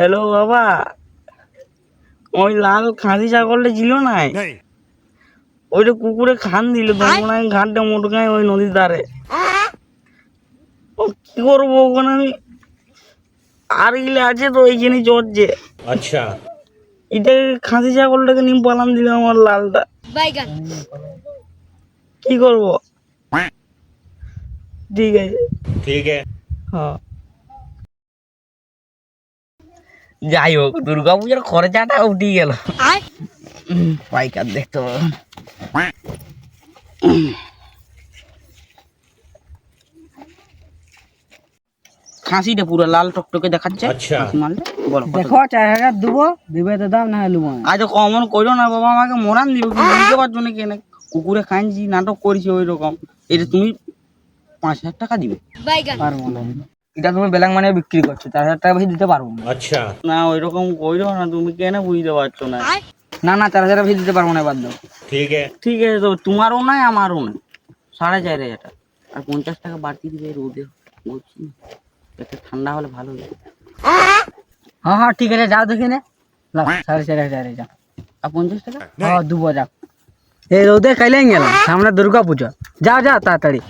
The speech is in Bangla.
হ্যালো বাবা, ওই লাল খাসি ছাগলটা ছিল না, ওইটা কুকুরে খান দিল তোমার ঘাটটা মোটকায় ওই নদীর ধারে। ও কি করবো ওখানে আমি, আর গিলে আছে তো এইখানে চড়ছে। আচ্ছা, এটা খাসি ছাগলটাকে নিয়ে পালান দিল আমার লালটা, কি করবো? ঠিক আছে, ঠিক আছে। হ্যাঁ, যাই হোক দুর্গাপূজার খরচাটা উঠে গেল। পাইকার দেখতে পাবো। খাসিটা পুরো লাল টকটকে দেখাচ্ছে। খাসি মালটা বলো দেখো 4000 দেবো, দিবে তো দাম না হলুম। আজ কমন করো না বাবা, আমাকে মরান দিব বুঝতে পারছো না কেন? কুকুরে খাইছি নাটক করেছি ওই রকম। এটা তুমি 5000 টাকা দিবে? পারবো না, এটা তুমি বেলাং মানে বিক্রি করছো, 4000 টাকা বেশি দিতে পারবো না। আচ্ছা, না ওই রকম কইরো না, তুমি কেন বুঝতে পারছো না? না না 4000 টাকা বেশি দিতে পারবো না, বাদ দাও। ঠিক আছে, ঠিক আছে, তো তোমারও নাই আমারও নাই, 4500 টাকা। আর 50 টাকা বাড়তি দিবে রোদে বলছি, একটা ঠান্ডা হলে ভালো হবে। হ্যাঁ হ্যাঁ ঠিক আছে, যাও দেখি নে 4500 যাও। আর 50 টাকা হ্যাঁ দুবো যাও। এই রোদে কাইলে গেলাম, সামনে দুর্গা পূজা, যাও যাও তাড়াতাড়ি।